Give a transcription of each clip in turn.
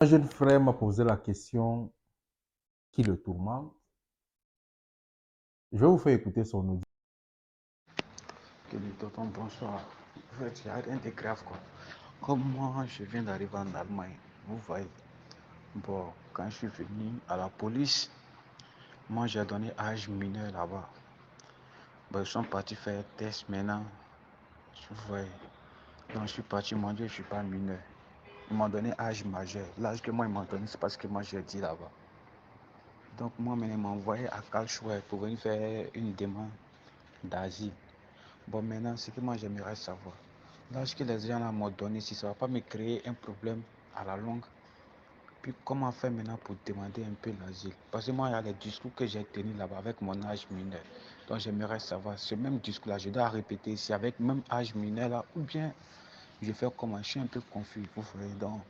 Un jeune frère m'a posé la question qui le tourmente. Je vais vous faire écouter son audio. Que dit tonton, bonsoir. En fait, il n'y a rien de grave quoi. Comme moi, je viens d'arriver en Allemagne, vous voyez. Bon, quand je suis venu à la police, moi j'ai donné âge mineur là-bas. Bon, ils sont partis faire un test maintenant, vous voyez. Donc je suis parti, ils m'ont dit que je ne suis pas mineur. Ils m'ont donné âge majeur. L'âge que moi ils m'ont donné, c'est parce que moi j'ai dit là-bas. Donc moi maintenant ils m'ont envoyé à Karlsruhe pour venir faire une demande d'asile. Bon maintenant, ce que moi j'aimerais savoir. L'âge que les gens là m'ont donné, si ça ne va pas me créer un problème à la longue. Puis comment faire maintenant pour demander un peu l'asile? Parce que moi, il y a les discours que j'ai tenus là-bas avec mon âge mineur. Donc j'aimerais savoir, ce même discours-là, je dois répéter ici avec même âge mineur là, ou bien je fais comment? Je suis un peu confus, vous voyez, donc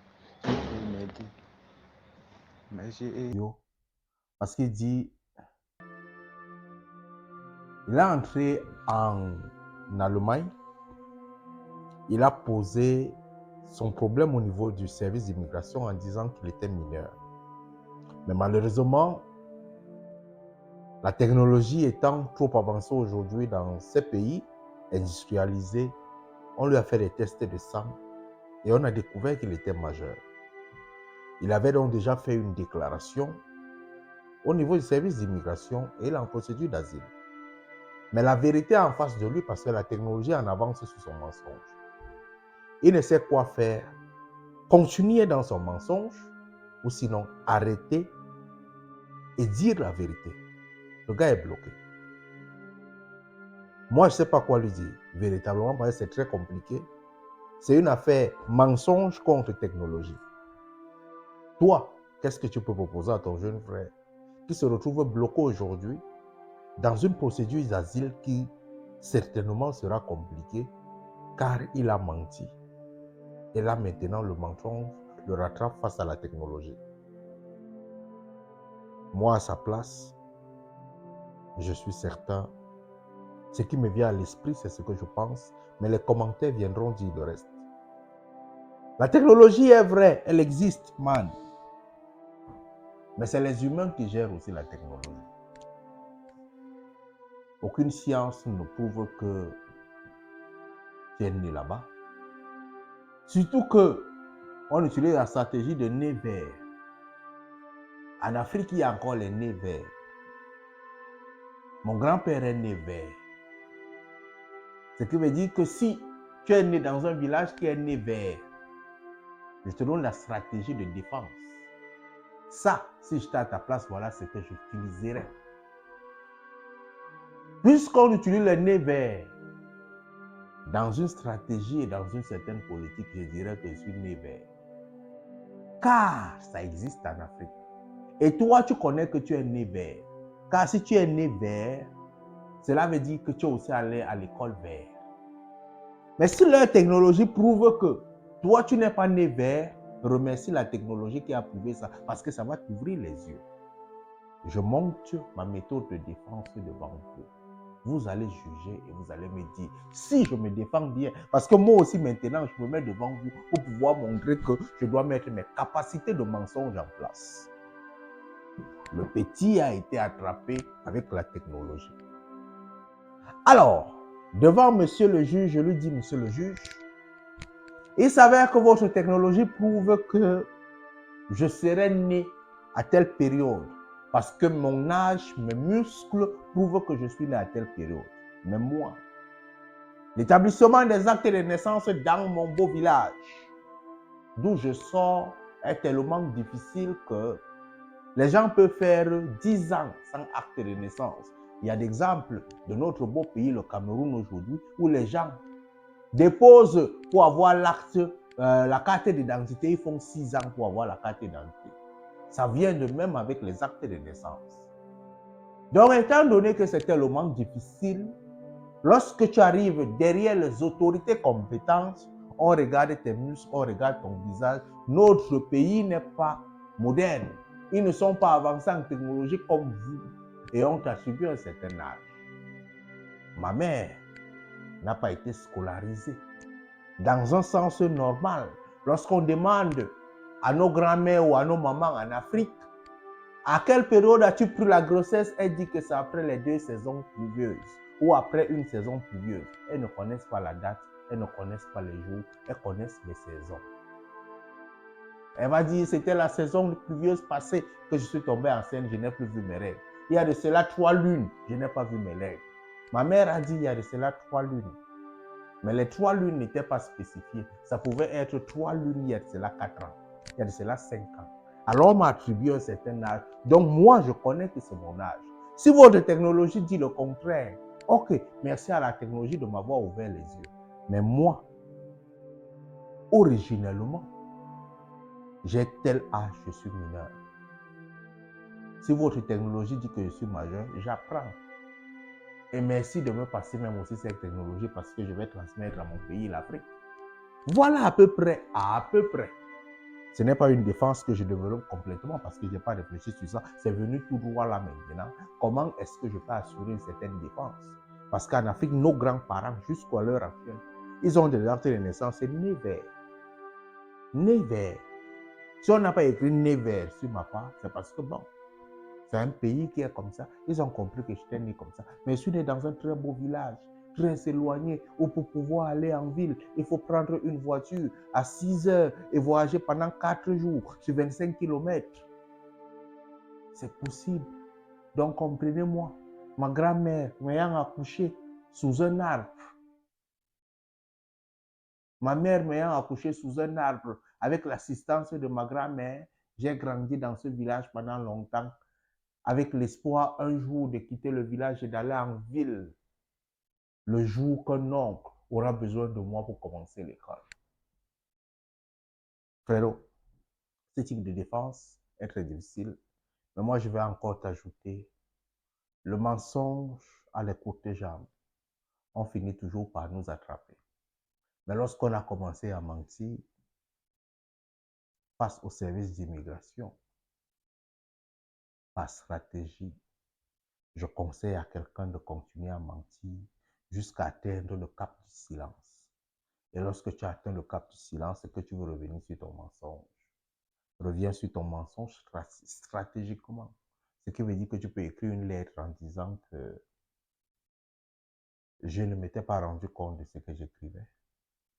vous pouvez m'aider. Merci. Parce qu'il dit, il est entré en Allemagne, il a posé son problème au niveau du service d'immigration en disant qu'il était mineur. Mais malheureusement, la technologie étant trop avancée aujourd'hui dans ces pays industrialisés, on lui a fait des tests de sang et on a découvert qu'il était majeur. Il avait donc déjà fait une déclaration au niveau du service d'immigration et il est en procédure d'asile. Mais la vérité est en face de lui parce que la technologie en avance sur son mensonge. Il ne sait quoi faire. Continuer dans son mensonge ou sinon arrêter et dire la vérité. Le gars est bloqué. Moi, je ne sais pas quoi lui dire. Véritablement, parce que c'est très compliqué. C'est une affaire mensonge contre technologie. Toi, qu'est-ce que tu peux proposer à ton jeune frère qui se retrouve bloqué aujourd'hui dans une procédure d'asile qui certainement sera compliquée car il a menti. Et là maintenant, le mensonge le rattrape face à la technologie. Moi, à sa place, je suis certain, ce qui me vient à l'esprit, c'est ce que je pense, mais les commentaires viendront dire le reste. La technologie est vraie, elle existe, man. Mais c'est les humains qui gèrent aussi la technologie. Aucune science ne prouve que tu es né là-bas. Surtout que on utilise la stratégie de nez vert. En Afrique, il y a encore les nez verts. Mon grand-père est né vert. Ce qui veut dire que si tu es né dans un village qui est né vert, je te donne la stratégie de défense. Ça, si j'étais à ta place, voilà ce que j'utiliserais. Puisqu'on utilise le nez vert dans une stratégie et dans une certaine politique, je dirais que je suis né vert. Car ça existe en Afrique. Et toi, tu connais que tu es né vert. Car si tu es né vert, cela veut dire que tu es aussi allé à l'école vert. Mais si leur technologie prouve que toi, tu n'es pas né vert, remercie la technologie qui a prouvé ça, parce que ça va t'ouvrir les yeux. Je monte ma méthode de défense devant vous. Vous allez juger et vous allez me dire si je me défends bien. Parce que moi aussi maintenant, je me mets devant vous pour pouvoir montrer que je dois mettre mes capacités de mensonge en place. Le petit a été attrapé avec la technologie. Alors, devant monsieur le juge, je lui dis, monsieur le juge, il s'avère que votre technologie prouve que je serai né à telle période. Parce que mon âge, mes muscles prouvent que je suis né à telle période. Mais moi, l'établissement des actes de naissance dans mon beau village, d'où je sors, est tellement difficile que les gens peuvent faire 10 ans sans acte de naissance. Il y a des exemples de notre beau pays, le Cameroun aujourd'hui, où les gens déposent pour avoir la carte d'identité, ils font 6 ans pour avoir la carte d'identité. Ça vient de même avec les actes de naissance. Donc, étant donné que c'est tellement difficile, lorsque tu arrives derrière les autorités compétentes, on regarde tes muscles, on regarde ton visage. Notre pays n'est pas moderne. Ils ne sont pas avancés en technologie comme vous. Et on t'attribue un certain âge. Ma mère n'a pas été scolarisée. Dans un sens normal, lorsqu'on demande à nos grands-mères ou à nos mamans en Afrique. À quelle période as-tu pris la grossesse? Elle dit que c'est après les 2 saisons pluvieuses ou après une saison pluvieuse. Elles ne connaissent pas la date, elles ne connaissent pas les jours, elles connaissent les saisons. Elle va dire, c'était la saison pluvieuse passée que je suis tombée enceinte, je n'ai plus vu mes règles. Il y a de cela 3 lunes, je n'ai pas vu mes règles. Ma mère a dit, il y a de cela 3 lunes. Mais les 3 lunes n'étaient pas spécifiées. Ça pouvait être 3 lunes, il y a de cela 4 ans. Il y a de cela 5 ans. Alors on m'a attribué un certain âge. Donc moi, je connais que c'est mon âge. Si votre technologie dit le contraire, ok, merci à la technologie de m'avoir ouvert les yeux. Mais moi, originellement, j'ai tel âge, je suis mineur. Si votre technologie dit que je suis majeur, j'apprends. Et merci de me passer même aussi cette technologie parce que je vais transmettre à mon pays, l'Afrique. Voilà à peu près, Ce n'est pas une défense que je développe complètement parce que je n'ai pas réfléchi sur ça. C'est venu tout droit là maintenant. Comment est-ce que je peux assurer une certaine défense? Parce qu'en Afrique, nos grands-parents, jusqu'à l'heure actuelle, ils ont des dates de naissance nés verts. Nés verts. Si on n'a pas écrit né vert sur ma part, c'est parce que bon, c'est un pays qui est comme ça. Ils ont compris que j'étais né comme ça. Mais je suis né dans un très beau village, très éloigné, où pour pouvoir aller en ville, il faut prendre une voiture à 6 heures et voyager pendant 4 jours sur 25 kilomètres. C'est possible. Donc comprenez-moi, ma grand-mère m'ayant accouché sous un arbre, ma mère m'ayant accouché sous un arbre, avec l'assistance de ma grand-mère, j'ai grandi dans ce village pendant longtemps, avec l'espoir un jour de quitter le village et d'aller en ville, le jour qu'un oncle aura besoin de moi pour commencer l'école. Frérot, ce type de défense est très difficile, mais moi je vais encore t'ajouter, le mensonge a les courtes jambes. On finit toujours par nous attraper. Mais lorsqu'on a commencé à mentir face au service d'immigration, par stratégie, je conseille à quelqu'un de continuer à mentir jusqu'à atteindre le cap du silence. Et lorsque tu atteins le cap du silence et que tu veux revenir sur ton mensonge, reviens sur ton mensonge stratégiquement. Ce qui veut dire que tu peux écrire une lettre en disant que je ne m'étais pas rendu compte de ce que j'écrivais.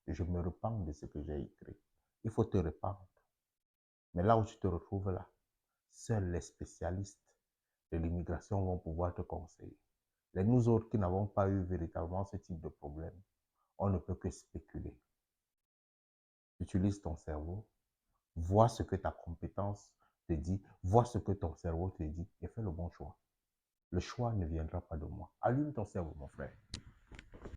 Et je me repens de ce que j'ai écrit. Il faut te répandre. Mais là où tu te retrouves là, seuls les spécialistes de l'immigration vont pouvoir te conseiller. Les nous autres qui n'avons pas eu véritablement ce type de problème, on ne peut que spéculer. Utilise ton cerveau, vois ce que ta compétence te dit, vois ce que ton cerveau te dit et fais le bon choix. Le choix ne viendra pas de moi. Allume ton cerveau, mon frère.